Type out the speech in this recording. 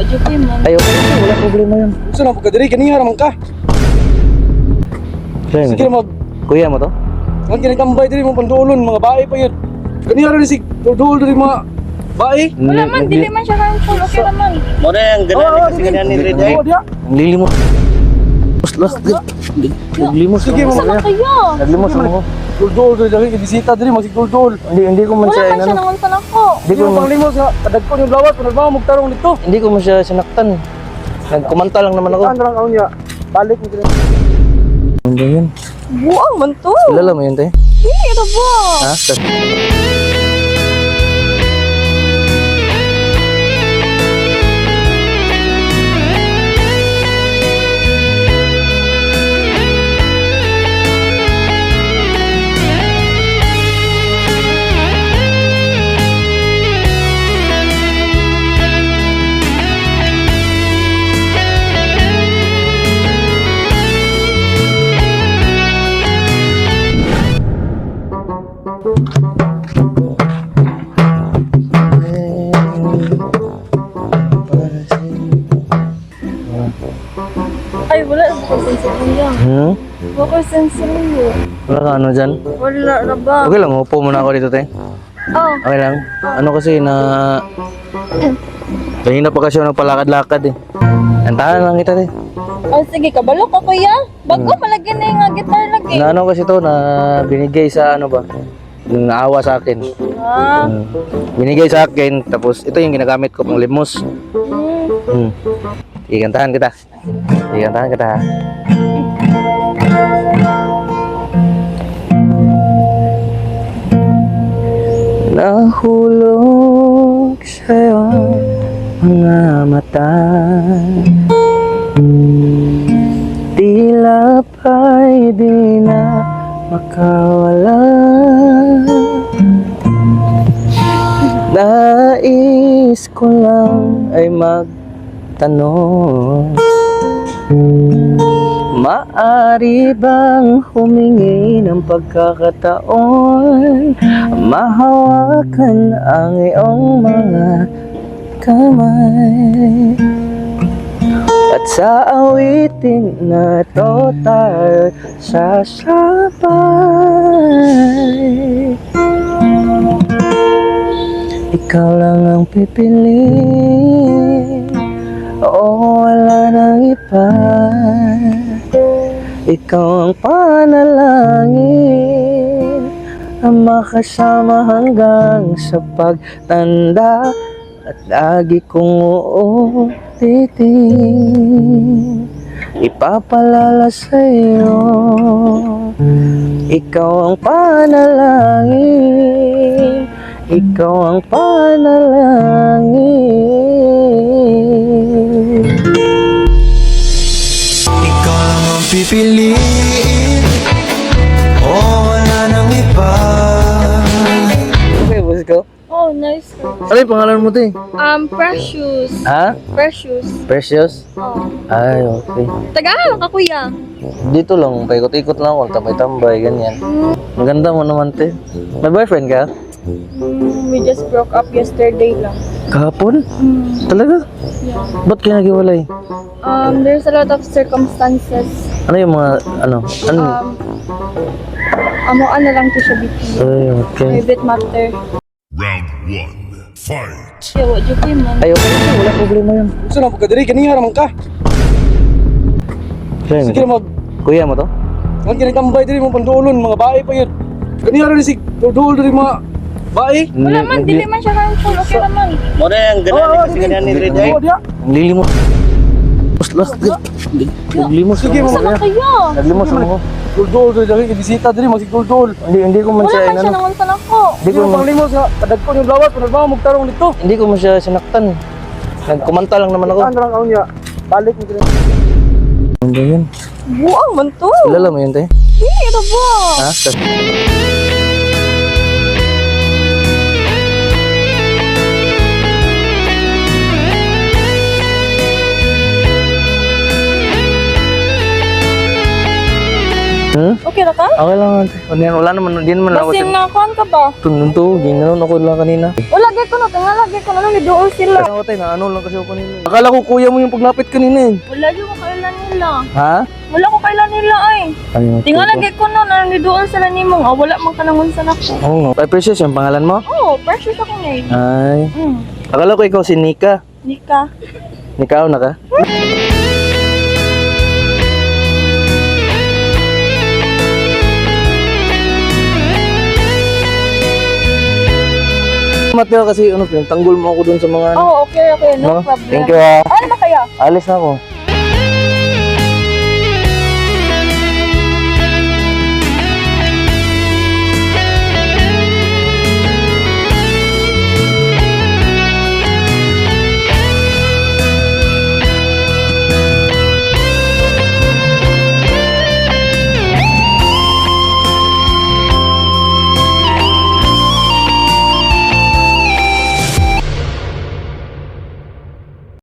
Jokoy man. Ay, okay lang, wala problema yun. Gusto na pagkadiri, kaniya naman ka. Sige na Kuya mo to? ang kinagambay diri mo pandulon, mga bae pa yun. Kaniya rin si dudul diri mga bae. Wala man, dili man siya harmful. Okay naman. Mo na yung ganaan kasi ganaan ni Red Eye. Ang lilimos. Naglimos Sige, mo. Sama kayo. Naglimos mo. Dudul diri diri bisita diri magsigdudul. Hindi ko man Wala siya, man siya nanguntan ako. Hindi ko Hindi mo panglimos nga kadagko yung lawas kung nagbawa magtarong dito. Hindi ko man siya sinaktan. Nagkumanta lang naman ako. Ano lang niya? Balik mo diri. Hindi yun. Buang man to. Kilala mo yun, te? Hindi, ito ba? Ha? Ay, wala. Sensitive yan. Wala sensitive. Wala ka ano dyan? Wala na ba? Okay lang, upo muna ako dito, te. Oh. Okay lang. Ano kasi na... Kanina pa kasi ako nagpalakad-lakad eh. Antahan lang kita, te. Oh, sige, kabalo ka kuya. Bago, malagyan na yung gitar lagi. Na ano kasi to, na binigay sa ano ba? Yung naawa sa akin. Ah. Binigay sa akin, tapos ito yung ginagamit ko pang limos. Ikantahan kita. Ikantahan kita. Nahulog sa'yo mga mata, tila pa'y di na makawala. Nais ko lang ay magtanong, maari bang humingi ng pagkakataon, mahawakan ang iyong mga kamay, at sa awitin na to tayo sasabay. Ikaw lang ang pipiliin, oo, wala nang iba. Ikaw ang panalangin na makasama hanggang sa pagtanda, at lagi kong uulitin, ipapalala sa'yo. Ikaw ang panalangin, ikaw ang panalangin. Ikaw lang ang pipiliin, oh wala nang iba. Okay, boss ko. Oh, nice. Ano yung pangalan mo, te? Precious. Ha? Precious. Precious? Oh. Ay, okay. Taga ka kuya. Dito lang, paikot-ikot lang ako, tambay-tambay, ganyan. Maganda mo naman, te. May boyfriend ka? We just broke up yesterday lang. Kahapon? Talaga? Yeah. Ba't kayo naghiwalay? There's a lot of circumstances. Ano yung mga, ano? Amuan na lang to siya biti. Ay, okay. Private matter. Round 1. Fight. Kaya wa Jokoy man. Ay, okay lang, wala problema yun. Gusto na pagkadiri, kaniya naman ka. Sige na Kuya mo to? ang kinagambay diri mo pandulon, mga bae pa yun. Kaniya rin si dudul diri mga bae. Wala man, dili man siya harmful. Okay naman. Mo na yung ganaan kasi ganaan ni Red Eye. Ang lilimos. Naglimos Sige, mo. Sama kayo. Naglimos mo. Dudul diri diri bisita diri magsigdudul. Hindi ko man Wala siya, man siya ano, nanguntan ako. hindi Hindi ko mo panglimos nga kadagko yung lawas kung nagbawa magtarong dito. hindi ko man siya sinaktan. Nagkumanta lang naman ako. Ano lang niya? Balik mo diri. Hindi yun. Buang man to. Kilala mo yun, te? Hindi, ito ba? Ha? Okay na ka? Okay lang ate. Ano yan? Wala naman, di naman ako Basin na kuhan ka ba? tunto, ginanon ako lang kanina. Wala gay ko na, lagi ko na lang nidool sila. Ako tayo, naano lang kasi ako kanina. Akala ko kuya mo yung paglapit kanina eh. Wala yung kailan nila. Ha? Wala ko kailan nila ay. Ano yung Tinga lagi ko na nidool sila nimo. Wala man kanangon sa nako. Oo nga. Ay, Precious, yung pangalan mo? Oh, precious ako ngayon. Ay. Hmm. Akala ko ikaw si Nika. Nika. Nikaw na ka? Mateo kasi ano, tanggol mo ako dun sa mga ano. Oh, okay, no No? problem. Thank you ah. Ano ba kaya? Alis na ako.